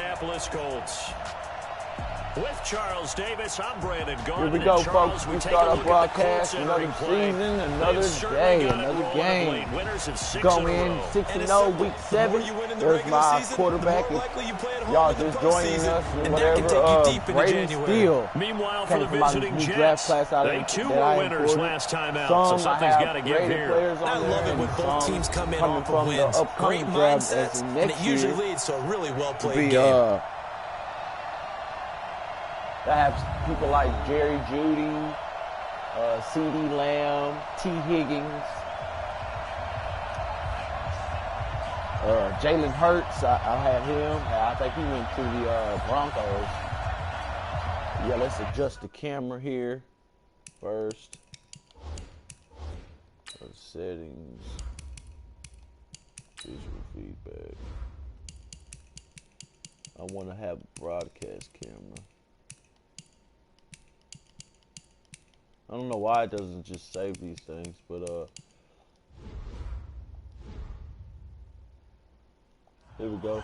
Indianapolis Colts. With Charles Davis, I'm Brandon Gordon. Here we go, folks. We start our broadcast. Another season, another day, another game. Go in 6-0, week 7. There's my quarterback. Y'all just joining us and whatever. Brady Steele. Meanwhile, for the visiting Jets, they too were winners last time out, so something's got to give here. I love it when both teams come in off of wins. Great mindsets, and it usually leads to a really well-played game. I have people like Jerry Jeudy, C.D. Lamb, T. Higgins, Jalen Hurts. I have him. I think he went to the Broncos. Yeah, let's adjust the camera here first. Settings, visual feedback. I want to have a broadcast camera. I don't know why it doesn't just save these things, but here we go.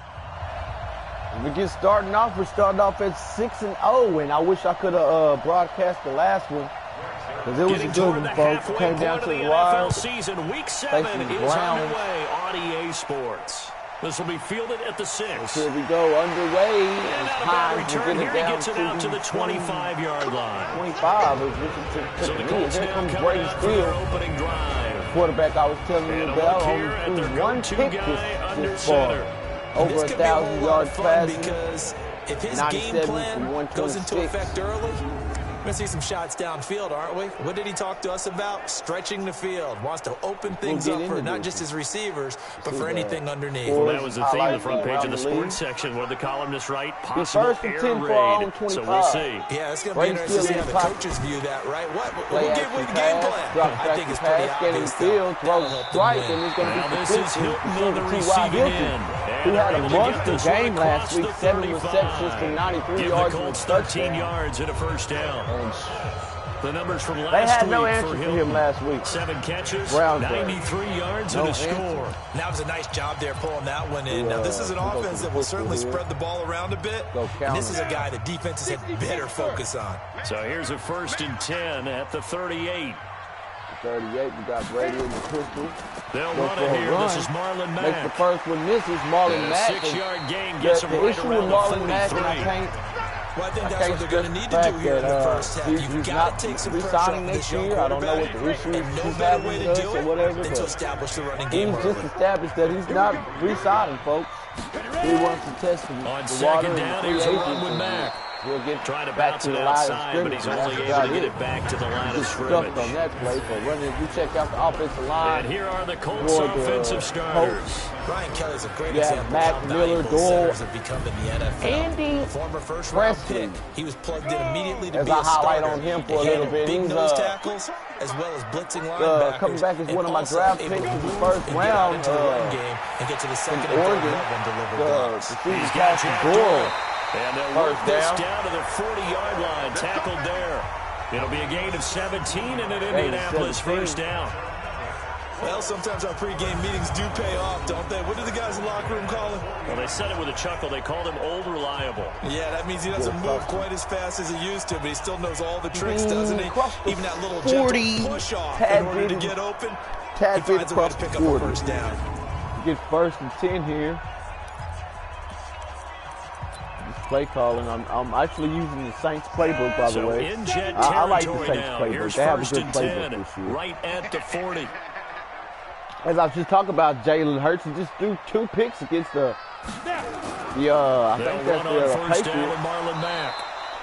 And we get starting off. We're starting off at 6-0, and I wish I could have broadcast the last one because it was a good one, folks. Came down to the wire. Season week 7 is underway on EA Sports. This will be fielded at the 6. Here we go, underway. And out of return, here he gets it out to the 25-yard line. 25 is what so the it Colts Here now comes coming Brady out for their Steele. opening drive. Quarterback I was telling you And about only threw one pick this far. Over 1,000 yards passing. Because if his game plan goes into effect early, we're going to see some shots downfield, aren't we? What did he talk to us about? Stretching the field. Wants to open things up for not just his receivers, but for anything underneath. Well, that was the theme of the front page of the sports section. What did the columnists write? Possible air raid. So we'll see. Yeah, it's going to be interesting to see how the coaches view that, right? We'll give away the game plan. I think it's pretty obvious. Field, throws strike, and it's going to be this is Hilton on the receiving end. He had a monster game last week, 7 receptions for 93 yards and a touchdown. 13 yards and a first down. The numbers from last week. They had no answer for him last week. 7 catches, Brown 93 yards and a score. That was a nice job there pulling that one in. Now, this is an offense that will certainly spread the ball around a bit. And this is a guy that defenses had better focus on. So here's a 1st and 10 at the 38. 38, we got Brady in the pistol. They'll run it here. This is Marlon Mack. Makes the first one, misses Marlon Mack. 6-yard gain gets him the right issue around with Marlon Mack, and I think that's what they're going to need to do here in the first half. You've got to take some pressure off this young quarterback. I don't know what the issue is. No better way to do it whatever, than to establish the running game early. He's just established that he's not re-signing, folks. He wants to test the water. On 2nd down, here's a run with Mack. We'll get trying to back bounce to it the line outside, but he's only able to get it back to the line of scrimmage. On that play for running. You check out the offensive line. And here are the Colts offensive starters. Brian Kelly's a great example Mac of how Miller, valuable centers have become in the NFL. Andy former first-round pick. He was plugged in immediately to be a starter. On him for a little bit. Big nose tackles as well as blitzing linebackers. Coming back as one of my draft picks in the first round. Into the run game and get to the second and third level and deliver blocks. He's got Doyle. And they'll work this down to the 40-yard line. Tackled there. It'll be a gain of 17 and an Indianapolis first down. Well, sometimes our pregame meetings do pay off, don't they? What do the guys in the locker room call him? Well, they said it with a chuckle. They called him Old Reliable. Yeah, that means he doesn't move quite as fast as he used to, but he still knows all the tricks, doesn't he? Even that little gentle push-off in order to get open. He finds a way to pick up a first down. Get 1st and 10 here. Play calling. I'm actually using the Saints playbook, by the way. In jet I like the territory Saints now. playbook. Here's They have a 1st good and playbook 10, this year. right at the 40. As I was just talking about Jalen Hurts, he just threw 2 picks against the I think that's the Patriots. Marlon Mack.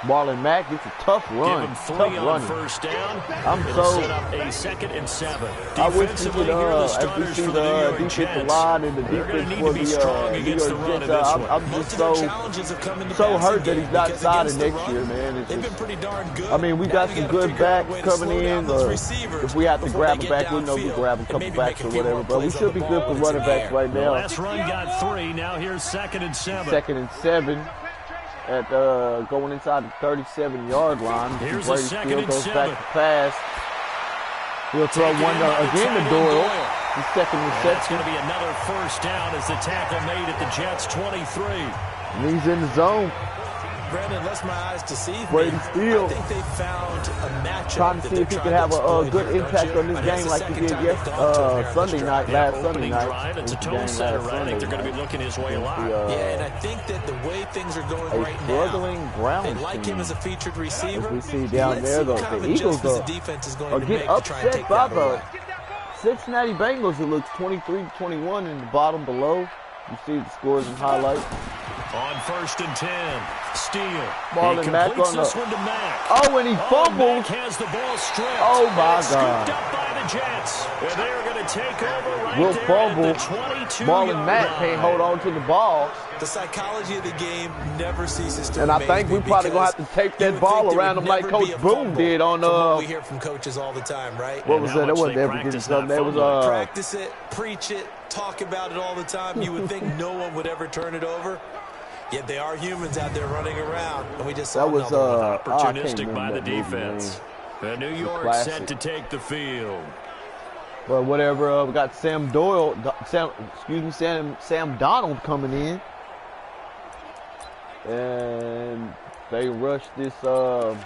Marlon Mack, it's a tough run. Give him 3 tough on running. first down. I'm It'll so set up a 2nd and 7. I wish we Defensively, could, here are the as we starters see for the New York the defensive Jets. line and the They're going to defense need for to be strong the New against the York run Jets. in this one. I'm just so hurt that he's not signing next year, man. It's They've been pretty darn good. I mean, we got some good backs coming in. If we have to grab a back, we know we grab a couple backs or whatever. But we should be good for running backs right now. Last run got 3. Now here's 2nd and 7. 2nd and 7. At going inside the 37-yard line. Here's Brady a 2nd Steele and goes 7. back to pass. He'll throw one again to Doyle. The second reception. That's going to be another first down as the tackle made at the Jets' 23. And he's in the zone. Brandon, unless my eyes deceive Brady me, Steele. I think they found a matchup. Trying to see if he could have a good impact on this game like he did Sunday night, last Sunday night. It's a tone setter, right? I think they're going to be looking his way a lot. Yeah, and I think that the way things are going right now, they like him as a featured receiver. As we see down there, though, the Eagles are getting upset by the Cincinnati Bengals. It looks 23-21 in the bottom below. You see the scores and highlights. On 1st and 10, Steele. Marlon Mack on this one to Mack. Oh, and he fumbled. Mack has the ball stripped. Oh, my God. God. Scooped up by the Jets. And they're going to take over right Will there fumble. at the 22-yard Marlon Mack line. can't hold on to the ball. The psychology of the game never ceases to And I amaze think we me probably going to have to tape that ball around him like Coach Boone did on what we hear from coaches all the time, right? What was that? It wasn't ever getting something. That was practice it, preach it, talk about it all the time. You would think no one would ever turn it over. Yet they are humans out there running around, and we just saw that was opportunistic by the defense. New York set to take the field. But whatever, we got Sam Donald coming in, and they rushed this. I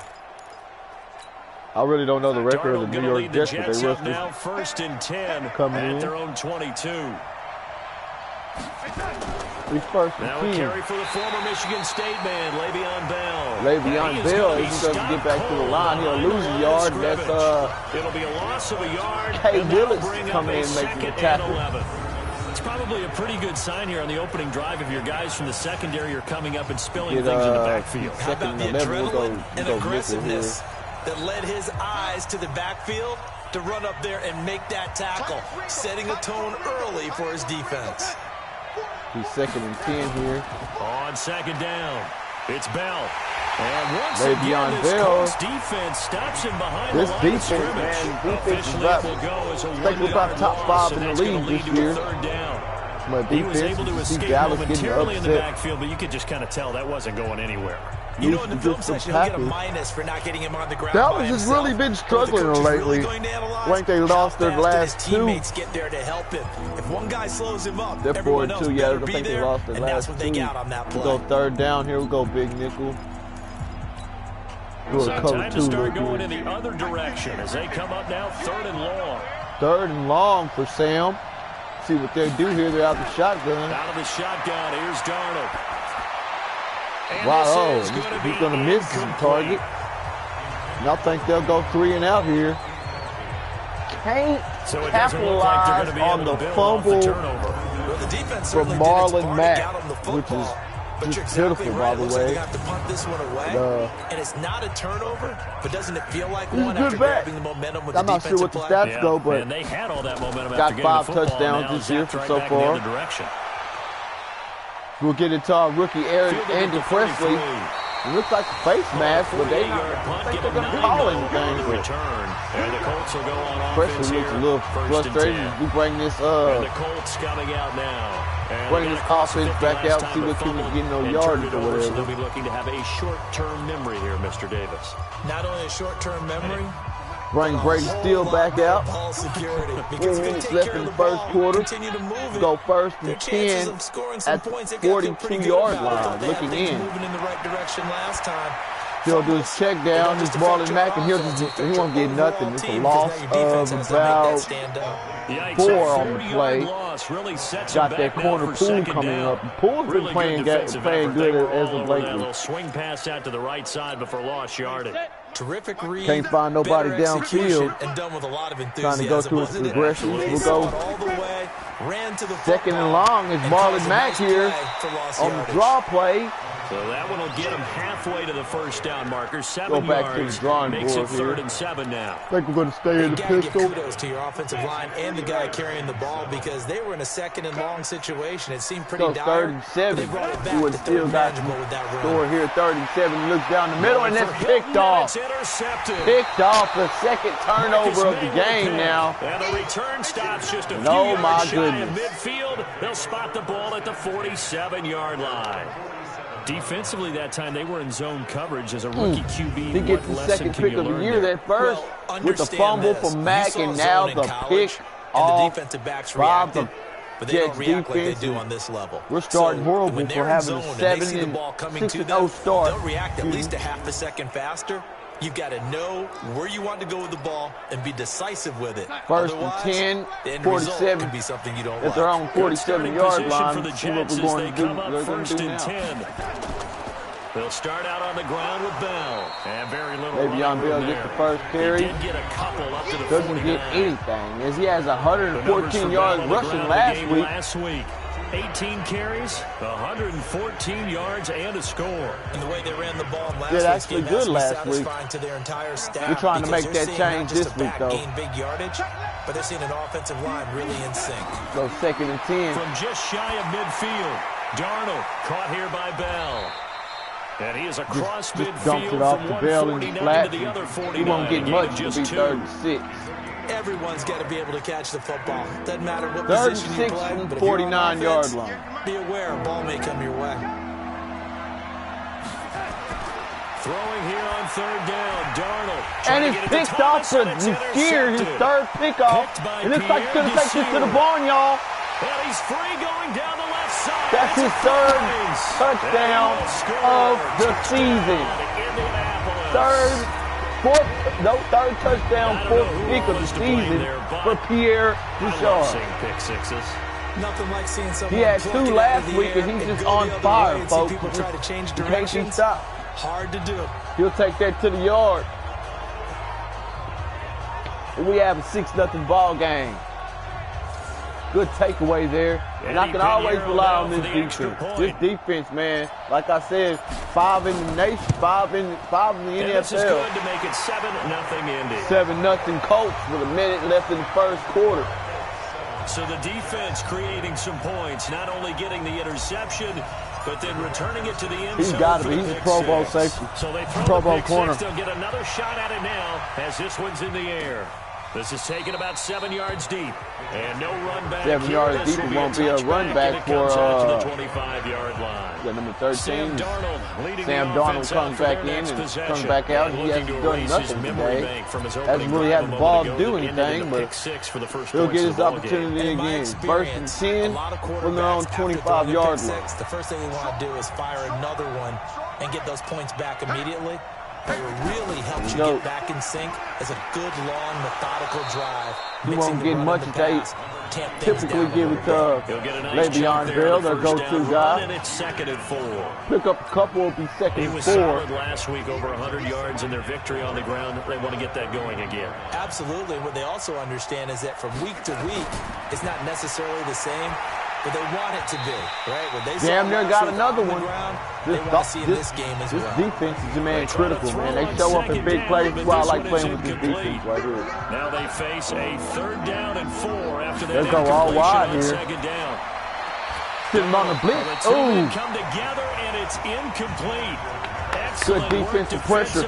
really don't know the record of the New York Jets, but they rushed this. Now 1st and 10 coming at in. their own 22. He's 1st and 10. Now a carry for the former Michigan State man, Le'Veon Bell. Le'Veon Bell, he's going to get back to the line. He'll lose a yard. That's it'll be a loss of a yard. Kay Willis coming in and making the tackle. It's probably a pretty good sign here on the opening drive if your guys from the secondary are coming up and spilling things in the backfield. How about the adrenaline and aggressiveness that led his eyes to the backfield to run up there and make that tackle, setting a tone early for his defense. He's 2nd and 10 here. On 2nd down, it's Bell. And once Le'Veon again, this defense stops him behind this the line defense, of scrimmage. man, defense is about, I think we're about top 5 in the league this year. But He was able to defense, escape Dallas getting momentarily in the upset. backfield, but you could just kind of tell that wasn't going anywhere. You know, in the film session, he'll get a minus for not getting him on the ground. Dallas has really been struggling lately. I think they lost their last 2. Teammates get there to help him. If one guy slows him up, they're 4-2. Yeah, I think they lost their last 2. They got on that play. We go 3rd down. Here we go, big nickel. So time to start going in the other direction as they come up now 3rd and long. 3rd and long for Sam. See what they do here. They're out the shotgun. Out of the shotgun, here's Darnold. And wow, he's going to miss the target. And I think they'll go 3 and out here. Can't capitalize on the fumble from Marlon Mack, which is just pitiful, by the way. Have to punt this one away, and it's not a turnover, but doesn't it feel like one good after back. grabbing the momentum with I'm the not sure what the stats go, but and they had all that momentum got after 5 getting the touchdowns this year right so far. We'll get it to our rookie Andy Presley. It looks like a face mask, but they don't think they're going to call anything. And the Colts will go on Presley looks a little frustrated as we bring this the Colts coming out now. Bring this offense back out and see what people getting no yardage or whatever. So they'll be looking to have a short-term memory here, Mr. Davis. Not only a short-term memory. Bring Brady Steele back out. 4 minutes left in the 1st quarter. Go 1st and 10 at the 42-yard line. Looking in. He'll do his check down. He's Marlon Mack, and he won't get nothing. It's a loss of about 4 on the play. Got that corner Poole coming up. Poole's been playing good as of lately. Swing pass out to the right side before lost yardage. Terrific read. Can't find nobody downfield. And done with a lot of trying to go through his progressions. We'll go all the way, ran to the 2nd and long is Marlon Mack here on the draw play. So that one will get him halfway to the 1st down marker. 7 go back yards. To the drawing makes board it 3rd here. and 7 now. I think we're going to stay in the pistol. Kudos to your offensive line and the guy carrying the ball because they were in a 2nd and long situation. It seemed pretty dire. 3rd and 7. They brought it back. You would still got score here. 3rd and 7. Looks down the middle and that's picked off. Picked off the 2nd turnover of the game now. And the return stops just a few yards shy of midfield. They'll spot the ball at the 47-yard line. Defensively that time, they were in zone coverage as a rookie QB. He gets the 2nd pick of the year. That first with the fumble from Mack and now the pick and the defensive backs reacted. But they don't react like they do on this level. We're starting horrible for having a 7-6-0 start. They'll react at least a half a second faster. You've got to know where you want to go with the ball and be decisive with it. First and 10, 47. Could be something you don't at their own 47-yard line. For the Jets as they come up first and 10. They'll start out on the ground with Bell. And very little. Le'Veon Bell gets the first carry. He did get a couple up to the Doesn't get anything, as he has 114 yards rushing last week. 18 carries, 114 yards, and a score. And the way they ran the ball last week actually good last week. To their entire staff. We're trying to make that change this week, though. Gain big yardage, but they're seeing an offensive line really in sync. So 2nd and 10. From just shy of midfield, Darnold caught here by Bell. And he is across midfield dumped it off the Bell in the flat. To the other 49. He won't get much. It'll be 3rd and 6. Everyone's got to be able to catch the football. Doesn't matter what 3rd position you play. From the 49-yard line. Be aware a ball may come your way. Throwing here on 3rd down, Darnold. And it's picked off for Steer, his 3rd pickoff. And looks like he's going to take this to the barn, y'all. And he's free going down the left side. That's his 3rd touchdown of the season. 3rd touchdown, 4th pick of the season for Pierre Bouchard. Pick sixes. Nothing like seeing someone. He had 2 last week, and he's just on fire, folks. People try to change directions. direction. Stop. Hard to do. He'll take that to the yard. And we have a 6-0 ball game. Good takeaway there. And I can always rely on this defense. This defense, man, like I said, 5 in the nation, 5 in the NFL. This is good to make it 7-0 Indy. 7-0 Colts with a minute left in the 1st quarter. So the defense creating some points, not only getting the interception, but then returning it to the end zone. He's got to be. He's a Pro Bowl safety. So they throw Pro Bowl the pick corner. Six. They'll get another shot at it now as this one's in the air. This is taken about 7 yards deep. And no run back. 7 yards deep. It won't be a run back for the 25-yard line. Number 13. Sam Darnold comes back in and comes back out. He hasn't done nothing today. Hasn't really had the ball to do anything, but he'll get his opportunity again. 1st and 10 from their own 25-yard line. The first thing we want to do is fire another one and get those points back immediately. But what really helps you get back in sync is a good, long, methodical drive. He won't get much if they typically give it to Le'Veon Bell, their go-to guy. And it's 2nd and 4. Pick up a couple, will be 2nd and 4. He was solid last week, over 100 yards in their victory on the ground. They want to get that going again. Absolutely. What they also understand is that from week to week, it's not necessarily the same, but they want it to be, right? When they damn near got another one. This game as well. This defense is, man, critical, man. They show up in big plays. That's why I like playing with this defense right here. Now they face a 3rd down and 4 after that. They'll go all wide here. 2nd down. Sitting on the blitz. Ooh. Come together and it's incomplete. Good defensive pressure.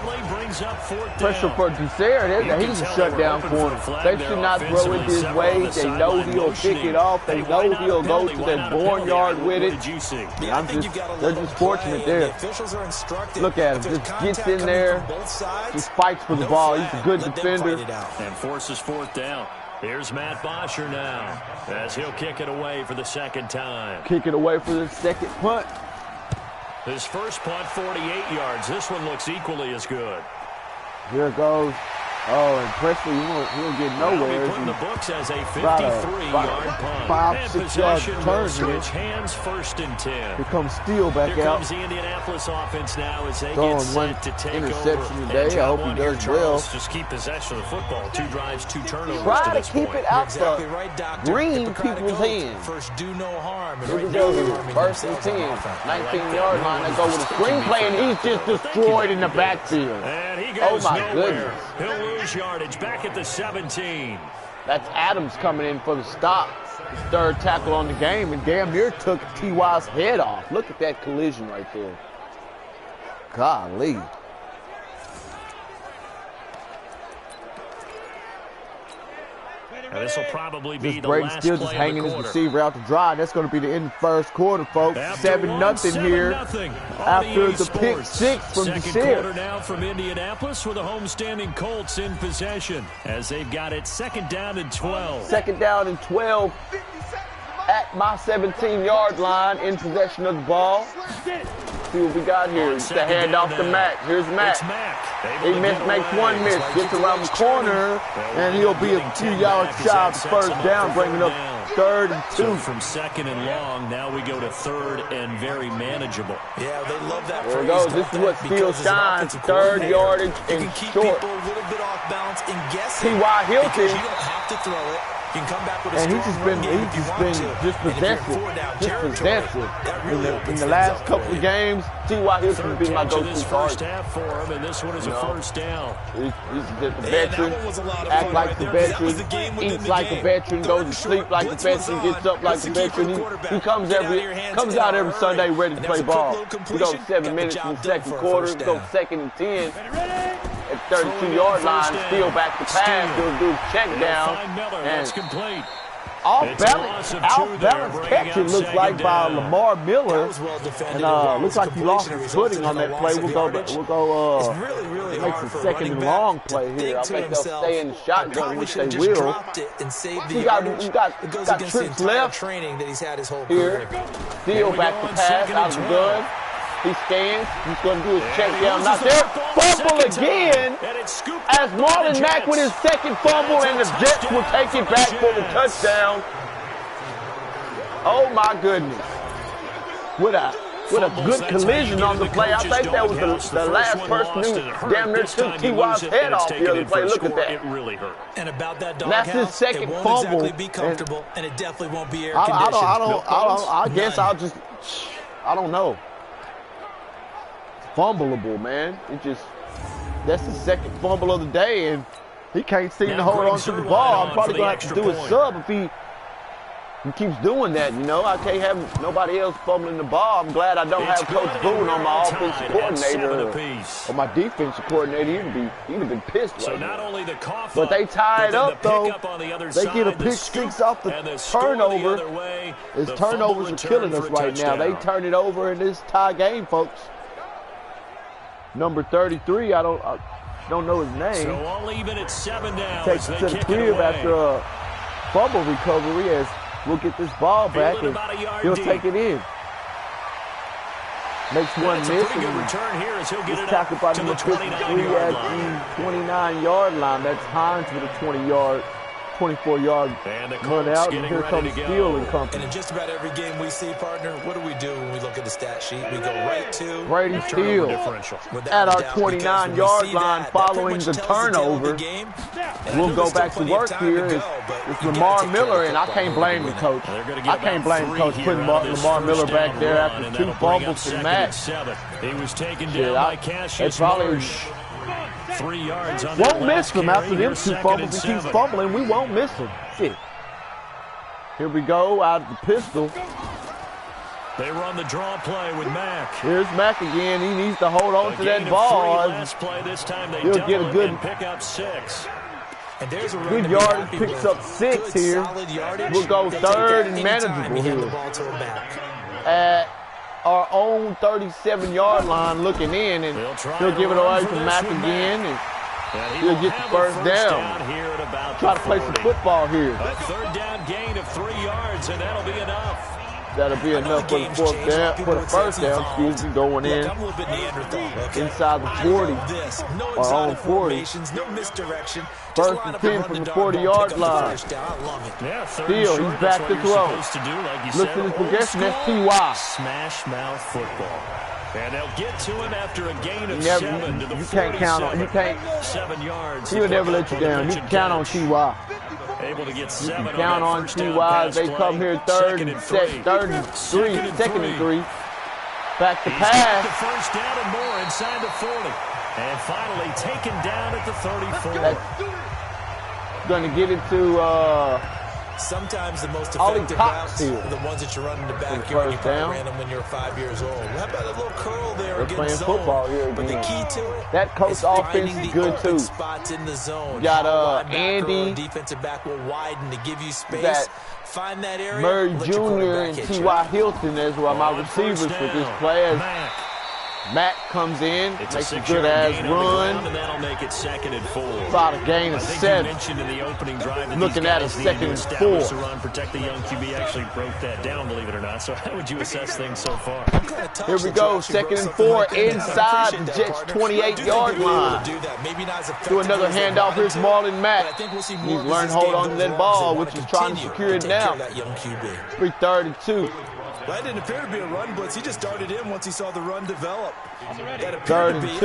Pressure for Dessert. He's a shutdown corner. They should not throw it his way. They know he'll pick it off. They know he'll go to that barnyard with it. They're just fortunate there. Look at him. Just gets in there. Just fights for the ball. He's a good defender. And forces 4th down. Here's Matt Bosher now as he'll kick it away for the 2nd time. Kick it away for the 2nd punt. His first punt, 48 yards. This one looks equally as good. Here it goes. Oh, and Presley, he'll get nowhere. He'll be put in the books as a 53-yard punt. 5-6 yard turn. Switch hands, 1st and 10. Here comes Steele back Here out. comes the Indianapolis offense now as they throwing get set to take interception over. today. I hope he does well. Just keep possession of the football. 2 drives, 2 turnovers. Try to keep it out exactly the right, green people's hands. First, do no harm. Here we go. 1st and 10. 19-yard line. They go with a screenplay, and he's just destroyed in the backfield. And he goes nowhere. Goodness. He'll lose yardage. Back at the 17. That's Adams coming in for the stop. His 3rd tackle on the game, and damn near took T.Y.'s head off. Look at that collision right there. Golly. And this will probably be the Brady last still play just hanging of the his quarter. receiver out to dry. That's going to be the end of the first quarter, folks. 7-0 here after the pick six from the Second quarter now from Indianapolis with the homestanding Colts in possession as they've got it 2nd down and 12. 2nd down and 12 at my 17-yard line in possession of the ball. See what we got here. It's the handoff to Mack. Here's Mack. He makes one miss, gets around the corner, and he'll be a few yards shy of the first down, bringing up 3rd and 2. So from 2nd and long, now we go to 3rd and very manageable. Yeah, they love that. There it goes. This is what still shines. 3rd yardage and short. T.Y. Hilton. You don't have to throw it. You can come back with a and he's just been possessive in the last couple of games. T.Y. Hilton has been my go-to first half for him, and this one is a first down. He's the veteran, act like the veteran, eats like a veteran, goes to sleep like a veteran, gets up like a veteran. He comes out every Sunday ready to play ball. We go 7 minutes in the second quarter. We go 2nd and 10. At 32-yard line, still back to pass, do a check down, and complete. Off-balance catch, it looks like, by Lamar Miller, and looks like he lost his footing on that play. We'll go make the 2nd and long play here. I think they'll stay in the shotgun, which they will. You got tricks left here. Still back to pass, out of the gun. He scans. He's going to do his check down. Not there. Fumble again. As Marlon Mack with his 2nd fumble, and the Jets will take it back for the touchdown. Oh my goodness! What a good collision on the play. I think that was the last person who damn near took T.Y.'s head off the other play. Look at that. It really hurt. And about that dog that's his 2nd fumble. Exactly be comfortable, and it definitely won't be air conditioned. I guess I don't know. Fumbleable, man. That's the 2nd fumble of the day, and he can't seem to hold on to the ball. I'm probably going to have to do a sub if he keeps doing that, you know. I can't have nobody else fumbling the ball. I'm glad I don't have Coach Boone on my offensive coordinator or my defensive coordinator. He'd have been pissed right now. But they tie it up, though. They get a pick six off the turnover. His turnovers are killing us right now. They turn it over in this tie game, folks. Number 33, I don't know his name. So all even at 7 now. Takes it to the crib after a fumble recovery, as we'll get this ball back and he'll take it in. Makes one miss. He's tackled by number 53 at the 29-yard line. That's Hines with a 24-yard run out, and here comes Steele and company. And in just about every game we see, partner, what do we do when we look at the stat sheet? We go right to Brady Steele at our 29-yard line following the turnover. We'll go back to work here. It's Lamar Miller, and I can't blame the coach. I can't blame the coach putting Lamar Miller back there after 2 fumbles from Matt. He was taken down by Cassius Marsh. 3 yards on won't miss him after them 2 fumbles. He keeps fumbling. We won't miss him. Shit. Here we go out of the pistol. They run the draw play with Mack. Here's Mack again. He needs to hold on to that ball. He'll get a good pick up 6. And there's a good yardage. Picks up 6 here. We'll go 3rd and manageable here. At our own 37-yard line looking in, and he'll give it away to Mack again, and he'll get the first down. Try to play some football here. A 3rd down gain of 3 yards, and that'll be enough. That'll be enough for the first down, excuse me, going in inside the 40, our own 40. 1st and 10 from the 40-yard line. Steele, he's back to throw. Listen to his progression, that's T.Y. Smash mouth football. And they'll get to him after a gain of 7 to the 7 yards. He'll never let you down. You can count on T.Y. Able to get 7 you can count on T.Y. They come here 3rd and 2nd and 3. Back to pass. The first down and more inside the 40. And finally taken down at the 34. Going to get it to Sometimes the most effective routes are the ones that you run in the backyard. You probably ran them when you were 5 years old. How about a little curl there against zone? Football here again. But the key to it, that coach offense is good too. Spots in the zone. You got Andy, defensive back will widen to give you space. Find that area. Murray Jr. and T.Y. Hilton as well, my receivers for this play. Matt comes in, makes a good-ass run. And that'll make it 2nd and 4. About a gain of 7. Mentioned in the opening drive that looking at a 2nd and 4. Run, protect the young QB actually broke that down, believe it or not. So how would you assess things so far? Here we go, 2nd and 4 inside the Jets' 28-yard line. Do another handoff. Here's Marlon Mack. He's learned to hold on to that ball, which is trying to secure it now. 3rd and 2. That didn't appear to be a run blitz. He just darted in once he saw the run develop. 3rd and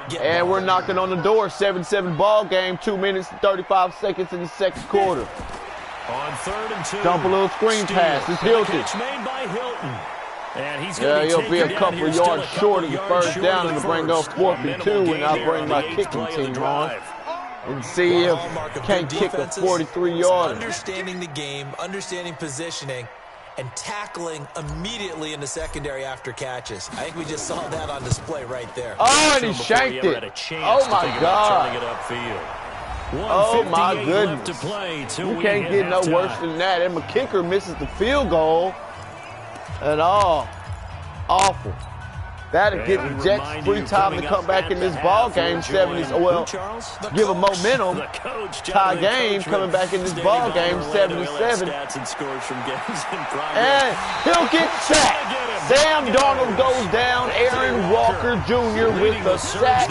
2. And we're knocking on the door. 7-7 ball game. 2 minutes and 35 seconds in the second quarter. On 3rd and 2. Dump a little screen pass. It's Hilton. Made by Hilton. And he's he'll be a couple of yards short of the first down and to bring up 4th and 2, and I'll bring my kicking team on and see if can't kick a 43-yarder. Understanding the game, understanding positioning, and tackling immediately in the secondary after catches. I think we just saw that on display right there. Oh, and he shanked it. Oh, my God. Oh, my goodness. You can't get no worse than that. And my kicker misses the field goal. And awful. That'll get the Jets free time to come back in this ball game. 70s, well, give them momentum. Tie game coming back in this ball game. 77. And he'll get sacked. Sam Darnold goes down. Aaron Walker Jr. with the sack.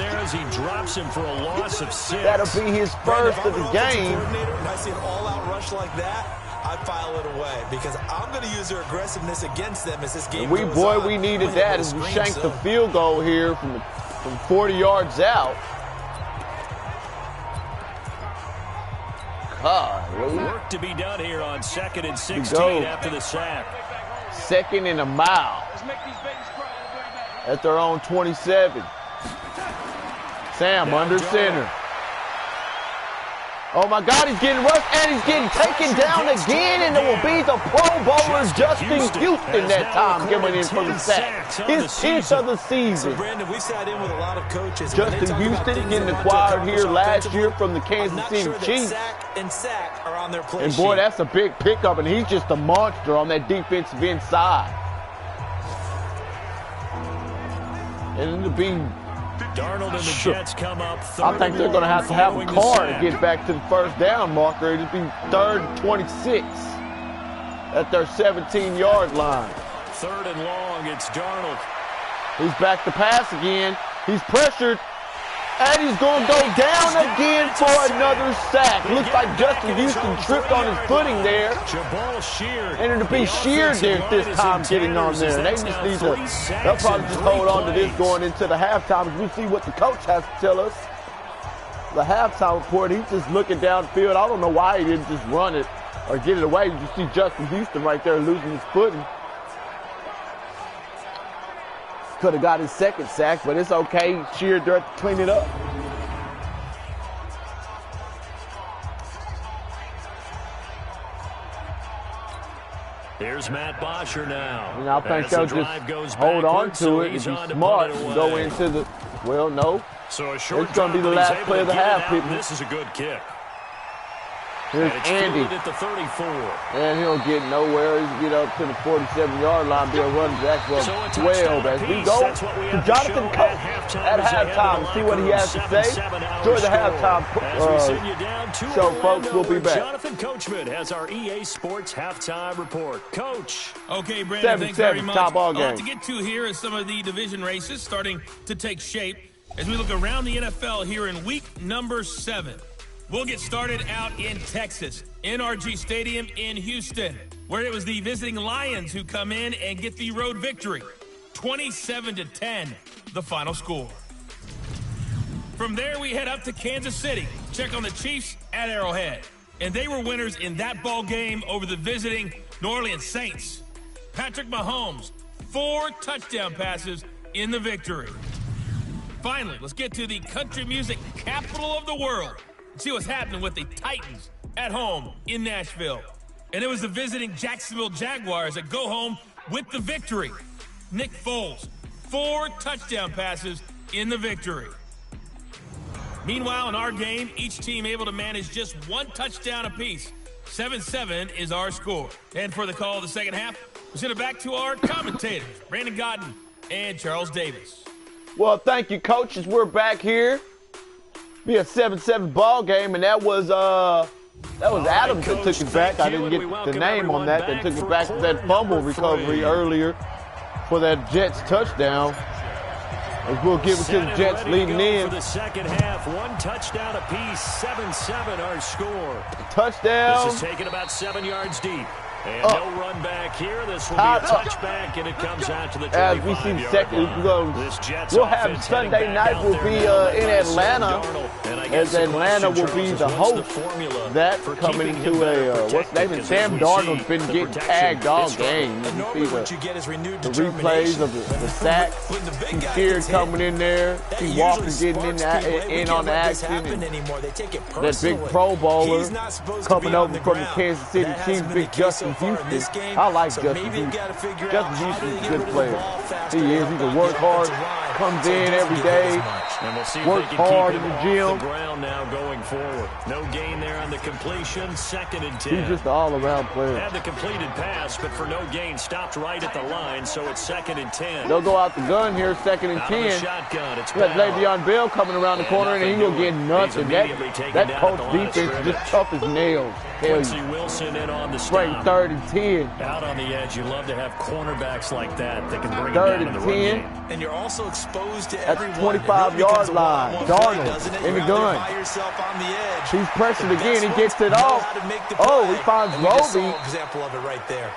That'll be his first of the game. I see an all-out rush like that, I file it away because I'm going to use their aggressiveness against them as this game goes on. We needed that as we shanked the field goal here from 40 yards out. God, work to be done here on 2nd and 16 after the sack. 2nd and a mile at their own 27. Sam under center. Oh, my God, he's getting rushed, and he's getting taken down again, and it will be the Pro Bowler Justin Houston that time coming in for the sack. His 10th of the season. Brandon, we've sat in with a lot of coaches. Justin Houston getting acquired here last year from the Kansas City Chiefs. Sack are on their play and, boy, that's a big pickup, and he's just a monster on that defensive inside. And it'll be Darnold and the Jets come up. I think they're going to have a car to get back to the first down marker. It'll be 3rd and 26 at their 17-yard line. 3rd and long, it's Darnold. He's back to pass again. He's pressured, and he's going to go down again for another sack. Looks like Justin Houston tripped on his footing there. And it'll be Sheard there at this time getting on there. They just need to, they'll probably just hold on to this going into the halftime. We see what the coach has to tell us. The halftime report, he's just looking downfield. I don't know why he didn't just run it or get it away. You see Justin Houston right there losing his footing. Could have got his 2nd sack, but it's okay. Sheard there to clean it up. Here's Matt Bosher now. And I think they'll just hold on to it and be smart and go into the, well, no. So it's going to be the last play of the half, people. This is a good kick. Here's Andy. At the 34. And he'll get nowhere. He'll get up to the 47-yard line, be a running back for 12. As we go to Jonathan Coach at halftime. See what he has to say. Enjoy the halftime show, folks. We'll be back. Jonathan Coachman has our EA Sports halftime report. Coach. Okay, Brandon, thanks very much. Top ball game. A lot to get to here is some of the division races starting to take shape as we look around the NFL here in week number 7. We'll get started out in Texas, NRG Stadium in Houston, where it was the visiting Lions who come in and get the road victory. 27-10, the final score. From there, we head up to Kansas City, check on the Chiefs at Arrowhead. And they were winners in that ball game over the visiting New Orleans Saints. Patrick Mahomes, 4 touchdown passes in the victory. Finally, let's get to the country music capital of the world. See what's happening with the Titans at home in Nashville. And it was the visiting Jacksonville Jaguars that go home with the victory. Nick Foles, 4 touchdown passes in the victory. Meanwhile, in our game, each team able to manage just 1 touchdown apiece. 7-7 is our score. And for the call of the second half, we'll send it back to our commentators, Brandon Godden and Charles Davis. Well, thank you, coaches. We're back here. Be a 7-7 ball game, and that was Adams that took it back. I didn't get the name on that. That took it back to that fumble recovery earlier for that Jets touchdown. As we'll give it to the Jets leading in. For the second half, 1 touchdown apiece, 7-7 our score. Touchdown. This is taken about 7 yards deep. And no run back here. This will be a touchback, and it comes out to the 25-yard line. As we see the second, we'll have Sunday night will be in Atlanta, as Atlanta will be the host. That coming into what's the name? Sam Darnold's been getting tagged all game. You see the replays of the sacks. He's scared coming in there. See Walker getting in on the action. And that big Pro Bowler coming over from the Kansas City Chiefs, big Justin Houston. I like Justin Houston. Justin Houston's a good player. He is. He can work hard, comes in every day, works hard in the gym. Now going forward. No gain there on the completion. 2nd and 10. He's just an all-around player. Had the completed pass, but for no gain, stopped right at the line, so it's 2nd and 10. They'll go out the gun here, 2nd and 10. Shotgun, it's got Le'Veon Bell coming around the corner, and he will get nothing. That Colts defense is just tough as nails. Quincy Wilson in on the straight 3rd and 10. Out on the edge, you love to have cornerbacks like that that can bring 3rd it down and in the 10. run game. And you're also exposed to at the 25-yard line. Darnold in the gun. He's pressing again. He gets it off. Oh, he finds Roby. Example of it right there.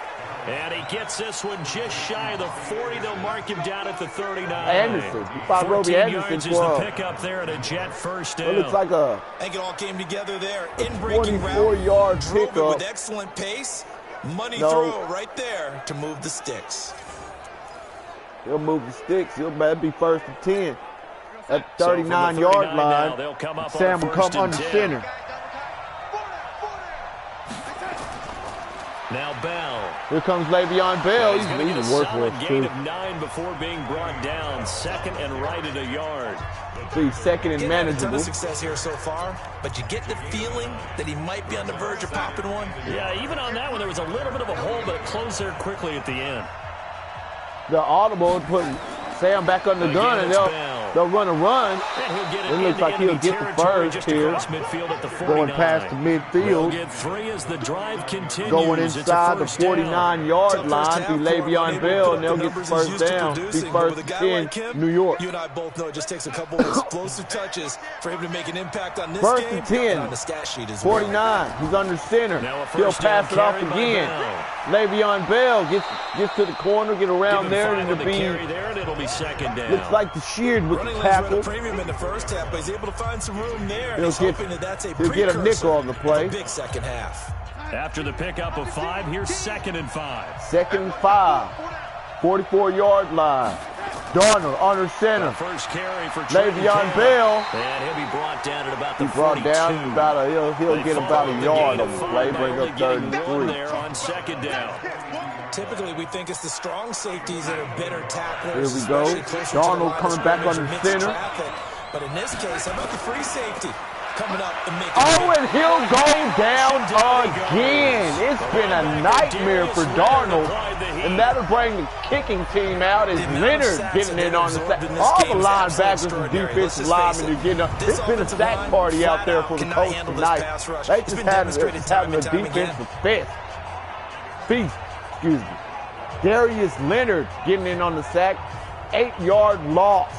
And he gets this one just shy of the 40. They'll mark him down at the 39. Anderson. He found Roby Anderson for the pickup there at a Jet first down. It looks like a I think it all came together there. In 24-yard pickup. With excellent pace. Money throw right there to move the sticks. He'll move the sticks. He'll be 1st and 10. At the 39-yard line, Sam will come under center. Now Bell. Here comes Le'Veon Bell. He's a workhorse gain of 9 before being brought down. 2nd and right at a yard. So he's 2nd and manageable. A ton of success here so far, but you get the feeling that he might be on the verge of popping one. Yeah, even on that one, there was a little bit of a hole, but it closed there quickly at the end. The audible putting Sam back on the gun, and they'll run a run. It looks like he'll get the first here. Going past the midfield. Going inside the 49-yard line through Le'Veon Bell, and they'll get the first down. Be 1st and 10, New York. You and I both know it just takes a couple of explosive touches for him to make an impact on this 1st game. and 10, on the stat sheet as 49. Well. He's under center. He'll pass it off again. Le'Veon Bell gets to the corner, get around there, and it'll be 2nd down. Looks like the Sheard with the tackle. Premium in the first half, but he's able to find some room there. He'll get a nickel on the play. Big second half. After the pickup of 5, here's 2nd and 5. 2nd and 5. 44-yard line. Darnold under center. First carry for Le'Veon Bell. And he'll be brought down at about the 42. Brought down about he'll get about a yard on the play, bring up 33. There on 2nd down. Typically, we think it's the strong safeties that are better tacklers. Here we go. Darnold coming back under center. But in this case, how about the free safety coming up and making and he'll go down again. It's been a nightmare for Darnold. And that'll bring the kicking team out as Leonard getting in on the sack. All the linebackers and defensive linemen are getting up. It's been a sack party out there for the Colts tonight. They just having a defensive feast. Excuse me. Darius Leonard getting in on the sack. 8-yard loss.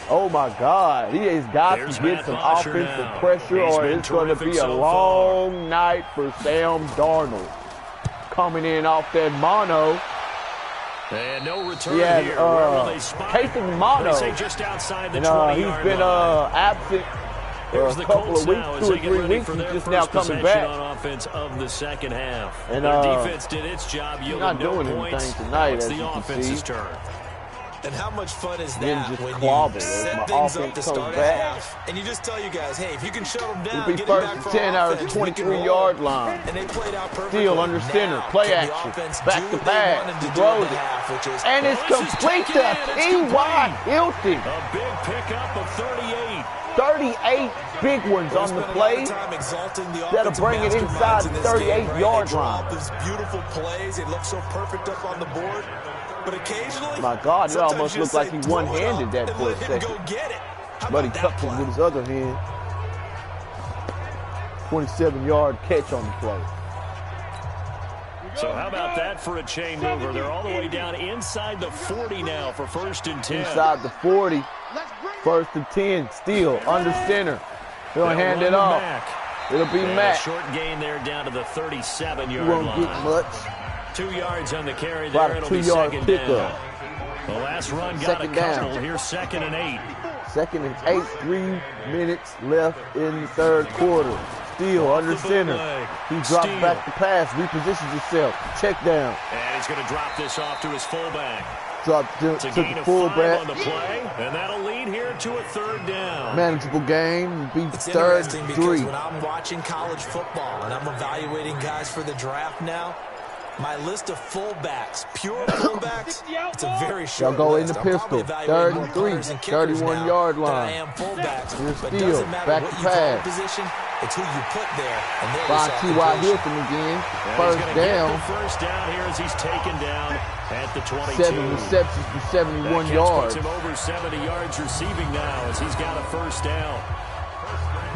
Oh my God. He has got to get some offensive pressure, or it's going to be a long night for Sam Darnold. Coming in off that mono. And no return here. Casey Mono. Just outside the 20-yard he's been absent for a couple of weeks, 2 or 3 weeks. He's just now coming back. On offense of the second half. And their defense did its job. He's not doing anything tonight, as you can see. And how much fun is that when clobber, you set my things up to offense start comes a back. half, and you just tell you guys, hey, if you can shut them down, It'll be get first it back and for 10 out of offense, the we can 23-yard roll. line. And they played out perfectly. Steal under center, Now, play can the action, offense back do to what they pass, wanted to do throws in the it. half, which is, And it's complete to T.Y. Hilton. A big pickup of 38. 38 big ones on the play that'll bring it inside the 38-yard line. These beautiful plays, it looks so perfect up on the board, but occasionally, my God, it almost looked like he one-handed that for a second. But he cupped it with his other hand. 27-yard catch on the play. So how about that for a chain mover? They're all the way down inside the 40 now for 1st and 10. Inside the 40, 1st and 10, Steele under center. He'll hand it off. It'll be Mack. Short gain there down to the 37-yard won't line. get much. 2 yards on the carry About there. a It'll be 2-yard second pickup. down. The last run got Second a couple. down. Here's 2nd and 8. 2nd and 8, 3 minutes left in the third quarter. Steele under center. He drops back the pass, repositions himself. Check down. And he's going to drop this off to his fullback. Drop to the fullback. On the play, and that'll lead here to a 3rd down. Manageable game. Be it's 3rd interesting and because 3. when I'm watching college football and I'm evaluating guys for the draft now, my list of fullbacks, pure fullbacks, it's a very short Y'all go list. in the I'm pistol. probably 3rd evaluating and more 3, punters and kickers 31-yard now line. than I am fullbacks. Here's But it Steele, doesn't matter back what to you call the pass. position, it's who you put there. And there By T.Y. Hilton again. First down. First down here as he's taken down at the 22. 7 receptions for 71 yards. Puts him over 70 yards receiving now as he's got a first down.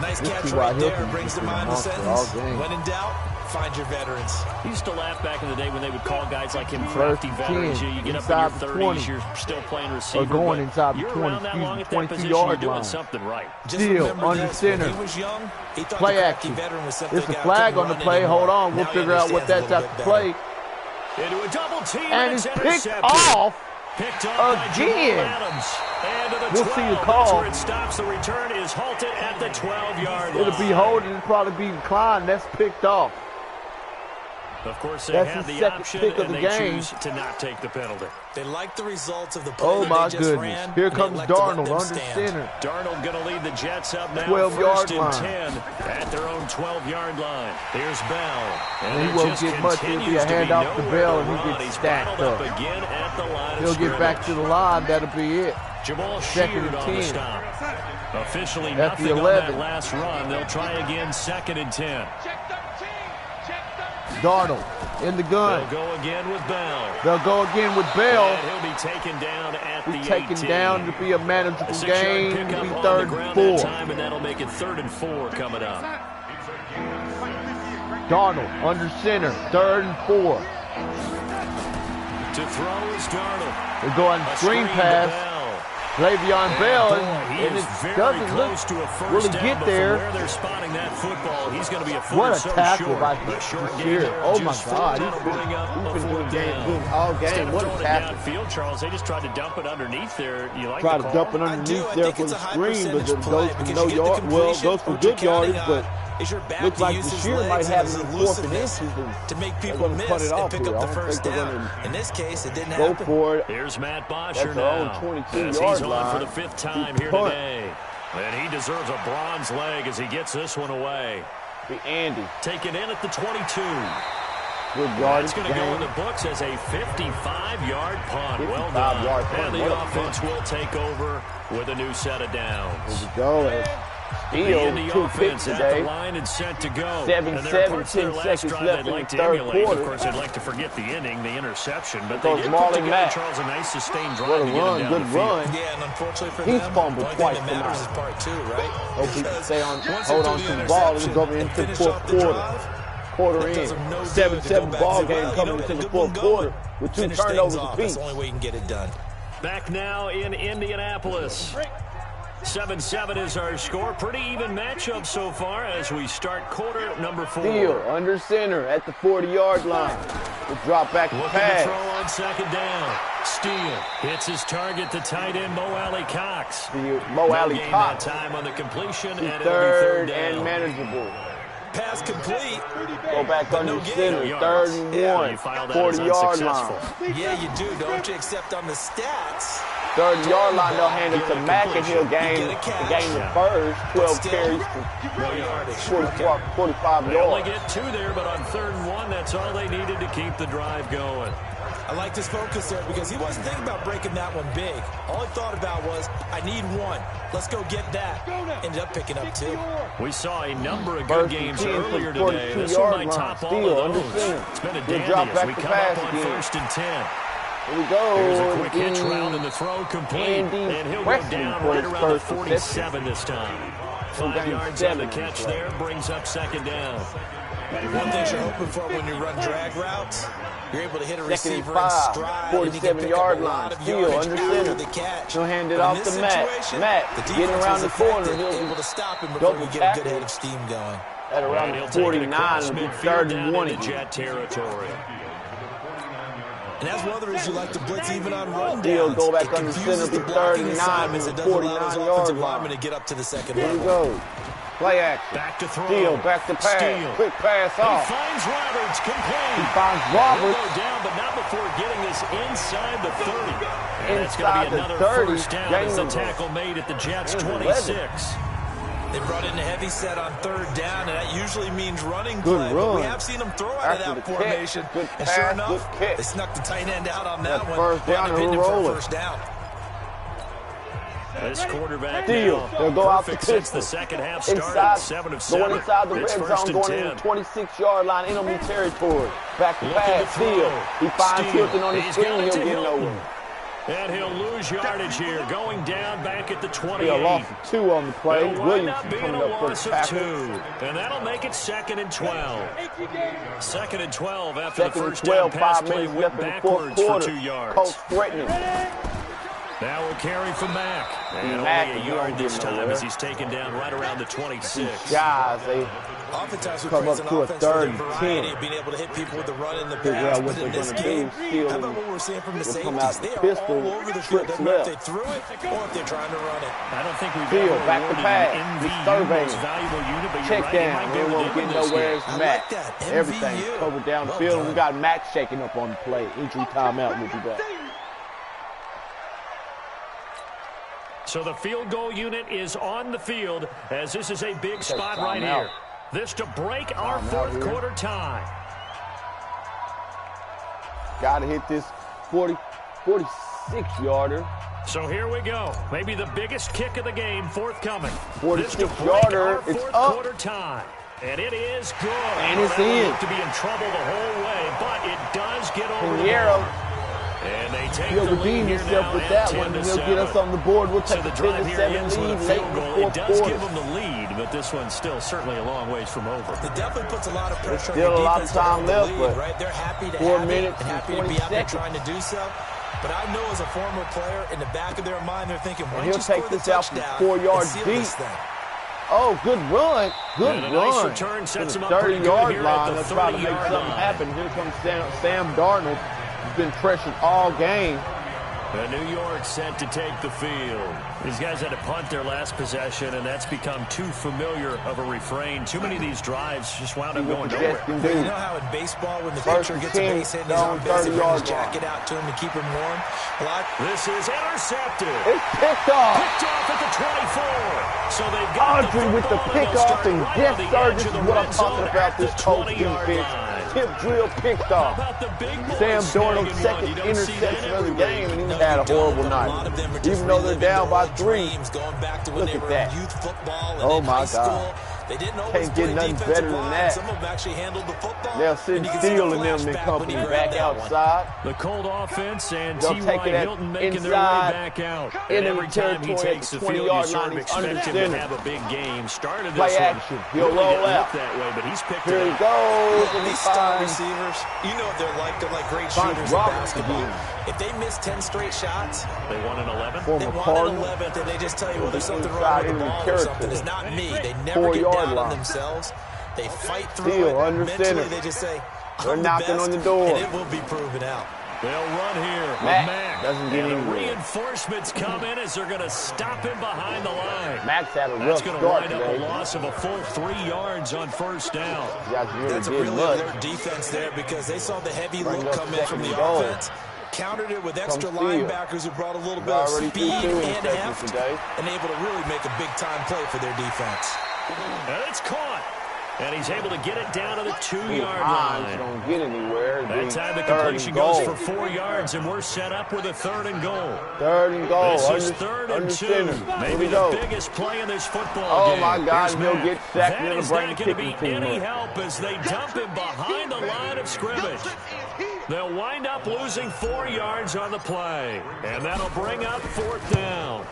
Nice catch right there. Brings to mind the sentence. When in doubt, find your veterans. He used to laugh back in the day when they would call guys like him crafty veterans. You get up in your 30s, you're still playing receiver. Or going inside the 20, around that long at that position, 22-yard you're doing line. something right. Steele under center. He was young, he thought Play the action. veteran was something There's a guy flag couldn't on the run play. anymore. Hold on. We'll Now he figure out what understands that's a at little the bit play. Into a double team, And it's picked off Picked up again. by Adams. And to the We'll 12. see the That's call. where it stops. The return is halted at the 12-yard line. It'll be holding. It'll probably be declined. That's picked off. Of course, they That's have his the second option, pick of and the they game. choose to not take the penalty. They like the results of the play Oh, that my they just goodness. ran. Here and they comes elect to let Darnold them under stand. center. Darnold going to lead the Jets up now. 12-yard 1st and line. 10 at their own 12-yard line. Here's Bell. And he won't get much. It'll be a handoff to Bell, and he gets stacked up. Again at the line He'll get back to the line. That'll be it. Jamal 2nd Sheard and on the 10. stop. Officially At the nothing on 11. that last run. They'll try again 2nd and 10. Darnold in the gun. They'll go again with Bell. They'll go again with Bell. And he'll be taken down at the 18. Taken down to be a manageable 6-yard game. pickup It'll be on 3rd the ground and that 4. time, and that'll make it 3rd and 4 coming up. Darnold under center. 3rd and 4. To throw is Darnold. They go on A screen to pass. Bell. Le'Veon Bell, He and is it very doesn't close look to a first really down, get but there. from where they're spotting that football, he's going to be a foot What or a so tackle short. by A short gain Sheard. there, Oh my just God, that'll bring up a he's been fourth doing down. good all Instead game. of What a throwing it tackle! downfield, Charles, they just tried to dump it underneath there. You like Try the to call? dump it I underneath do. there I think for it's the a high screen, but percentage it play goes for because no you get the yard. Well, it completion. goes for What you're good yardage, counting but on is your back looks to like use the his Sheard might legs have and him his in 4th and elusiveness inches. to make They're people gonna cut miss it and off pick here. up I the don't first think they're down. gonna In this case, it didn't go happen. for it. Here's Matt Bosher That's their own now. 22-yard He's on line. for the 5th time here Punt. today. And he deserves a bronze leg as he gets this one away. The Andy. Taken in at the 22. Good yardage It's going to go in game. the books as a 55-yard punt. Well 55-yard done. punt. And the What a offense punt. will take over with a new set of downs. Here we go. And The Steele, 2 picks offense at today. the line and set to go. 7-7, And there are parts of their 10 last seconds drive left they'd in like the to third emulate. quarter. Of course, they'd like to forget the inning, the interception, but Goes they did Marlon put together, Mack. Charles, a nice sustained drive What to a get him run, down good the field. run. Yeah, and unfortunately for He's them, fumbled the only twice thing that matters is tonight. part 2, right? Hope he can stay on, Once hold they on do to the the ball and interception go into and the finish 4th off the quarter. drive, Quarter it in. does 'em no good to 7-7 go back ball to, game well, coming you into know, the good one 4th going. quarter with 2 Finish turnovers things off. That's apiece. the only way you can get it done. Back now in Indianapolis. 7-7 is our score. Pretty even matchup so far as we start quarter number 4. Steele under center at the 40-yard line. The drop back Looking to pass. throw on 2nd down. Steele hits his target, the tight end, Mo Alley Cox. Mo Alley gain Cox. that time on the completion, and it'll be 3rd down. and manageable. Pass complete. Go back under no center. gain. 3rd and Yeah, 1. you filed that as 40-yard unsuccessful. line. Yeah, you do, don't you? Except on the stats, 30-yard line, they'll hand it to Mack, and he'll gain the first 12 carries for 45 They only yards. get 2 there, but on 3rd and 1, that's all they needed to keep the drive going. I like his focus there because he wasn't thinking about breaking that one big. All he thought about was, I need 1. Let's go get that. Ended up picking up 2. We saw a number of good games earlier today. This one might top all of those. It's been a dandy as we come up on 1st and 10. Here we go. Here's a quick hitch round and the throw complete. And he'll go down right around the 47 this time. 5 yards on the catch there, brings up 2nd down. One thing you're hoping for when you run drag routes, you're able to hit a receiver in stride, 47-yard line, Steele under center. He'll hand it off to Matt. Matt getting around the corner. He'll able to stop him before we get a good head of steam going. At around 49, it'll be 3rd and 1 again. Jet territory. And that's one of the reasons you like to blitz even on run Steele downs. go back under center, be 3rd and 9 with the 49-yard line. To get up to the second Here we level. go. Play action. Back to throw. Steele, back to pass. Steele. Quick pass off. He finds Roberts, complete. He finds He'll Roberts. go down, but not before getting this inside the 30. And it's going Inside to be the another 30. first down as the tackle made at the Jets' 26. They brought in a heavy set on 3rd down, and that usually means running Good play. run. But we have seen them throw out After of that the formation. kick. Good And pass, sure enough, good kick. they snuck the tight end out on that That's one. first down, Wound up hitting he'll him for a roll it. first down. This quarterback Steele. now, They'll go out the perfect since pistol. the second half started. Inside, 7 of 7. going inside the red It's zone, 1st and going in 10. the 26-yard line, enemy territory. Back to Looking pass, to throw. Steele. He finds Steele. Hilton on the He's screen, got it he'll to get Hilton. nowhere. And he'll lose yardage here, going down back at the 28. He lost 2 on the play. It'll wind Williams up being coming a up for the loss of tackle. 2. And that'll make it 2nd and 12. 2nd and 12 after the 2nd and first down 12, pass 5 play minutes went left in the 4th backwards for quarter. 2 yards. Colts threatening. Now we'll carry from Mack. And Mack only a is yard gonna this get time nowhere. as he's taken down right around the 26. Guys, they Oftentimes we come praise up an to a offense for 3rd their and variety 10. of being able to hit people with the run and the Figure pass. out what But in they're this gonna game, do. Steele how about what we're seeing from the will come out safeties? the They are pistol, all over the field. trips Doesn't matter if left. they threw it or if they're trying to run it. I don't think we've Steele, ever back to awarded pass. an He's MVU surveying. most valuable unit, but you're Check right, he down. might be They able won't to get win this nowhere. game. It's I Matt. like that. Everything's MVU. covered Well downfield. done. We got Matt shaking up on the play. Injury timeout. We'll be back. So the field goal unit is on the field as this is a big spot right timeout. here. This to break our Timeout 4th here. quarter tie. Got to hit this 46-yarder. So here we go. Maybe the biggest kick of the game forthcoming. 46-yarder. It's Fourth up. quarter tie. And it is good. And it's That will in. look to be in trouble the whole way, but it does get over the Pinheiro. line. And they take He'll the lead redeem here himself now with at that 10 one, to and he'll 7. get us on the board. We'll So take the a drive here 10-7 ends with a lead late field in goal. the It fourth does quarter. give them the lead, but this one's still certainly a long ways from over. It definitely puts a lot of pressure Still on a your lot of defense to time hold the left, lead, but right? They're happy to 4 have minutes it and and happy to 20 be out there seconds. trying to do so. But I know as a former player, in the back of their mind, they're thinking, why he'll don't you take score the this out from touchdown 4 yards and seal deep. this thing? Oh, good run. Good And a nice run. return sets To him the up pretty good 30-yard here at line. the They're trying to make 30-yard something line. happen. Here comes Sam Darnold. He's been pressured all game. And New York set to take the field. These guys had to punt their last possession, and that's become too familiar of a refrain. Too many of these drives just wound up going nowhere. You know how in baseball, when the First pitcher and gets a 10, base hit and he's on down base, they bring 30-yard his jacket out to him to keep him warm? This is intercepted. It's picked off. Picked off at the 24. So they've got Audrey with the football, and they'll pickoff, start and right yes, on the sir, edge this of is the what I'm red talking zone about. at This the coach 20-yard defense. line. Tip drill picked How off. about the big boys Sam Darnold's snagging one? second You don't see that interception of the everywhere. game, and he's No, had a you don't, horrible but a lot of night. them are just Even though they're reliving down by their 3. dreams, going back to when Look they at were that. in youth football and Oh, in my high school. God. They didn't always Can't get play nothing defensive better than line. that. Some of them actually handled the football. They'll sit and you can see still the and them and flashback when company he back grabbed that one. outside. The Colt offense and They'll take T.Y. it at Hilton making their way inside, back out. in And the every time he territory at takes the the field, you 20-yard sort line, of he's under expect him to center. have a big game. Started Play this one. action. He'll Really roll didn't out. look that way, but he's picked Here it he up. goes, and he These star finds receivers, you know what they're like. They're like great Finds shooters in Roberts basketball. again. If they miss 10 straight shots, They won an 11. they former want an Cardinal. 11th, and they just tell you, well, there's something Inside wrong with the enemy ball or territory. something. It's not me. They never get 4-yard down on line. themselves. They fight through Steele it. under Mentally, center. they just say, They're I'm knocking the best, on the door. and it will be proven out. They'll run here with Mack Mack. doesn't get and the anywhere. reinforcements come in as they're going to stop him behind the line. Max had a That's rough going to start wind up a today. loss of a full 3 yards on first down. You guys really That's a did really much. alert defense there because they saw the heavy Bring look up come in from second the and goal. offense. countered it with extra linebackers who brought a little bit of speed and heft and able to really make a big-time play for their defense. And it's caught. And he's able to get it down to the 2-yard line. Don't get anywhere. That time the completion goes for 4 yards, and we're set up with a 3rd and goal. 3rd and goal. This is 3rd and 2. Maybe the biggest play in this football game. Oh, my God. He'll get sacked. That is not going to be any help as they dump him behind the line of scrimmage. They'll wind up losing 4 yards on the play, and that'll bring up 4th down.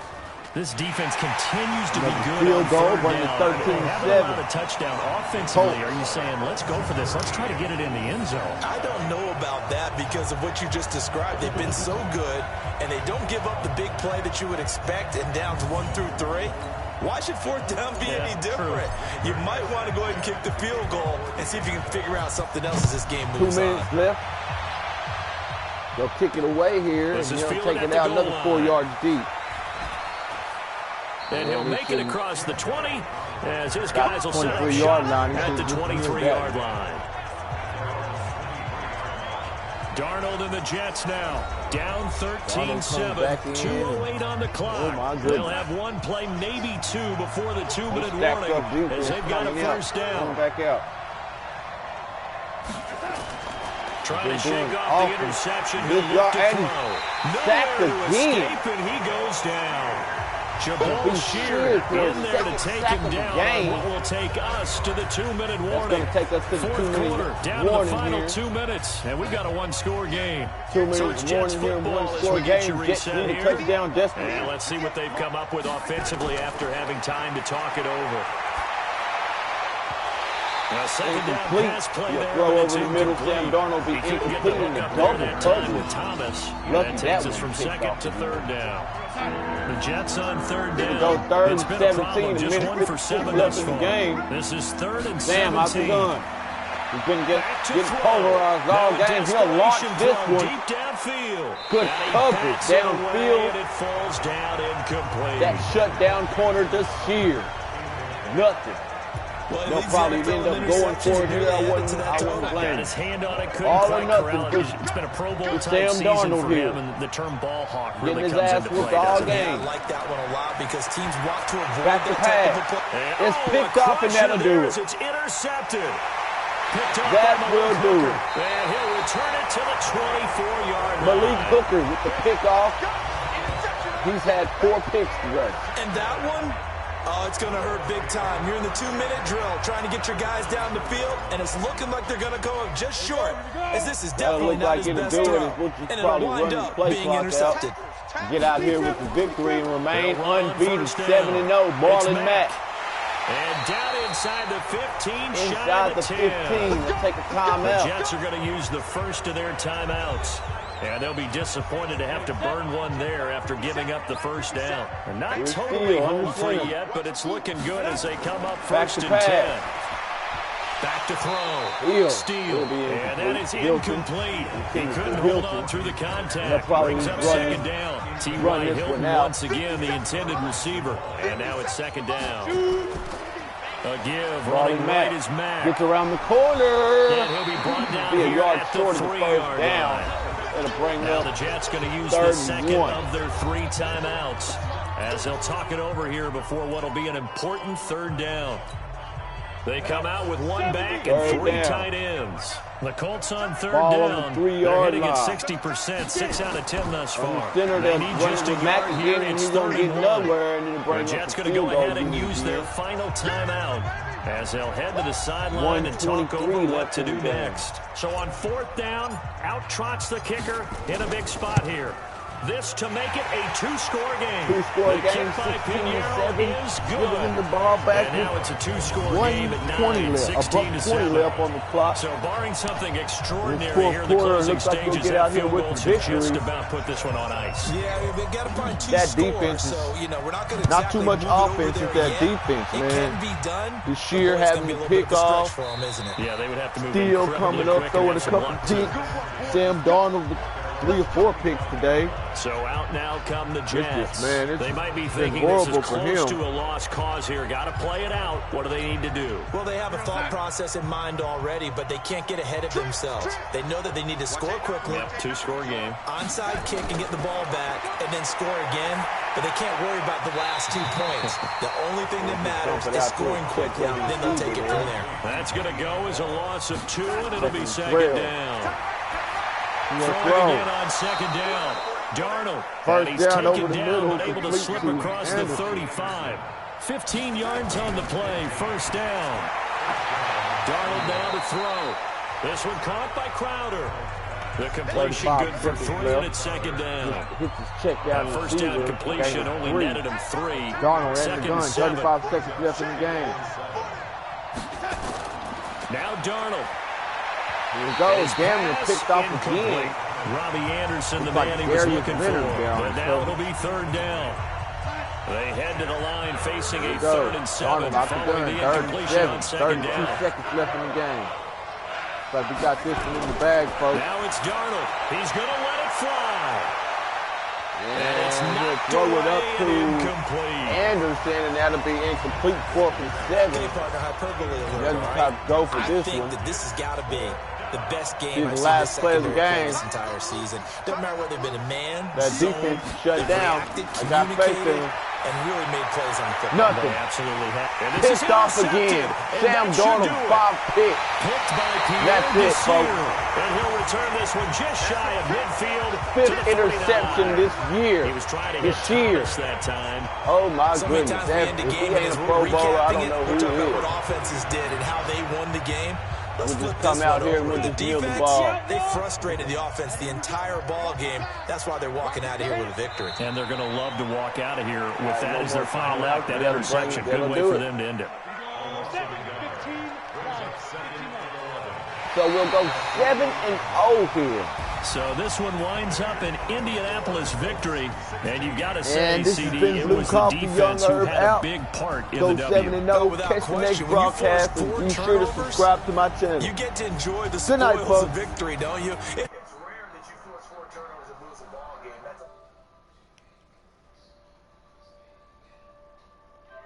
This defense continues to be good. Field goal, but it's 13-7. They haven't allowed a touchdown offensively. Are you saying, let's go for this? Let's try to get it in the end zone. I don't know about that because of what you just described. They've been so good, and they don't give up the big play that you would expect in downs 1 through 3. Why should 4th down be any different? True. You might want to go ahead and kick the field goal and see if you can figure out something else as this game moves 2 minutes left. They'll kick it away here, and they'll take it out another 4 yards deep. And he'll make it across the 20 as his guys will set up shop at the 23-yard line. Darnold and the Jets now down 13-7. 2:08 on the clock. They'll have one play, maybe two, before the 2-minute warning as they've got a first down. Back out. Trying to shake off the interception. Good job, Eddie. Sacked again. And he goes down. Jabal Shear in there to take him down on what will take us to the 2-minute warning. Take us to the 2-minute quarter, down to the final 2 minutes, and we've got a 1-score game. 2 minutes warning here, 1-score game. Get the touchdown desperate. And let's see what they've come up with offensively after having time to talk it over. Now, second down pass play there. Throw over the middle. Sam Darnold be incomplete in the double coverage with Thomas. That takes us from 2nd to 3rd down. The Jets on 3rd down. Go 3rd and 17. Just 1 for 7 thus far. This is 3rd and 17. Sam, how's it going? He's been getting pulverized all game. He'll launch this one. Deep downfield. Good coverage downfield. It falls down incomplete. That shutdown corner to Shear. Nothing. They'll probably end up going for it here. I wouldn't blame him. His hand on it, couldn't all quite or nothing. corral it. It's been a Pro Bowl type Sam season Darnold for here. him, and the term ball hawk really his comes ass into whooped play. all game. I like that one a lot because teams want to avoid back to pass. It's picked off, and that'll do it. It's intercepted. Picked up that will do it. And he'll return it to the 24-yard line. Malik Hooker with the pickoff. He's had 4 picks today. And that one, oh, it's going to hurt big time. You're in the 2-minute drill trying to get your guys down the field, and it's looking like they're going to go up just short, as this is definitely not his best throw. And it'll wind up being intercepted. Get out here with the victory and remain unbeaten. 7-0, Marlon Mack. And down inside the 15, inside the 15, they'll take a timeout. The Jets are going to use the first of their timeouts. And they'll be disappointed to have to burn one there after giving up the first down. They're not totally home free yet, but it's looking good as they come up 1st and 10. Back to throw. Steal. And that is incomplete. He couldn't hold on through the contact. Brings up 2nd down. T.Y. Hilton once again the intended receiver. And now it's 2nd down. A give. Running right is Mack. Gets around the corner. And he'll be brought down here at the 3-yard line. Now the Jets going to use the second of their 3 timeouts as they'll talk it over here before what will be an important 3rd down. They come out with 1 back and 3 tight ends. The Colts on 3rd down. They're hitting at 60%, 6 out of 10 thus far. They need just a yard here. It's 31. The Jets going to go ahead and use their final timeout as they'll head to the sideline and talk over what to do next. So on 4th down, out trots the kicker in a big spot here. This to make it a 2-score game. 2-score game, 16-7. Is good. Giving the ball back. And now it's a 2-score game at 9, 16-7. Left on the clock. So barring something extraordinary here in the closing stages, that field goal should just about put this one on ice. Yeah, they got to find 2 that scores, defense is so, we're not going to not too much offense with that defense, man. It can be done. The Shear having to pick off. Yeah, they would have to move Steele coming up, throwing a couple picks. Sam Darnold 3 or 4 picks today. So out now come the Jets. They might be thinking this is close to a lost cause here. Got to play it out. What do they need to do? Well, they have a thought process in mind already, but they can't get ahead of themselves. They know that they need to score quickly. Yep, 2-score game. Onside kick and get the ball back and then score again, but they can't worry about the last 2 points. The only thing that matters is scoring quickly, then they'll take it from there. That's going to go as a loss of 2, and it'll be second down. Throwing again on second down. Darnold. First he's down taken over the down, middle, but able to slip complete to across the Anderson. 35. 15 yards on the play. First down. Darnold now to throw. This one caught by Crowder. The completion good for 3, and it's second down. Hits his check down. That first down completion only netted him 3. Darnold at the Second gun. 7. 35 seconds left in the game. Now Darnold. Here we go. Gambler picked off again. Robbie Anderson, the Looks man like he was Darius looking Leonard for. down, But now so- it'll be third down. They head to the line facing a Go. 3rd and 7 Darnold out the following gun. the 3rd and incompletion 7. on second 32 down. seconds left in the game. But we got this one in the bag, folks. Now it's Darnold. He's going to let it fly. And it's he'll knocked throw it away up to and incomplete. Anderson, and that'll be incomplete. 4th and 7. Okay, partner, hyperbole alert, Doesn't all try right? to go for I this think one. that this has got to be the best game He's I've the seen last this play of the secondary play game. this entire season. Doesn't matter whether they've been a man, That zone, defense is shut they've down. reacted, I got faith in communicated, him. and really made plays on the football. Nothing. They absolutely have. And this is Pissed off intercepted, again. and Sam that should Darnold, do it. 5 picks. Picked by Pierre That's it, Desir. folks. And he'll return this one just shy of midfield. 5th to the interception 49. this year. He was trying to hit This year. Thomas that time. Oh, my So many goodness. times we end the If he game ain't as a we're Pro Bowler, I recapping don't it, know we're who talking about is. what offenses did and how they won the game. Let's We'll flip just come this out one here over. and we'll The just kneel the defense, ball. they frustrated the offense the entire ball game. That's why they're walking out of here with a victory. And they're going to love to walk out of here with that no as their more final timeout. act, that That'll interception. bring- Good that'll way do for it. them to end it. So we'll go 7-0 here. So this one winds up an Indianapolis victory. And you've got to say, And this has CD, been it Blue was the Coffee, defense Young who Herb had a out. big part in Go the W. 7-0. without Catch the next question, when you force broadcast and 4 be sure to turnovers, subscribe to my channel. You get to enjoy the Good night, spoils folks. of victory, don't you?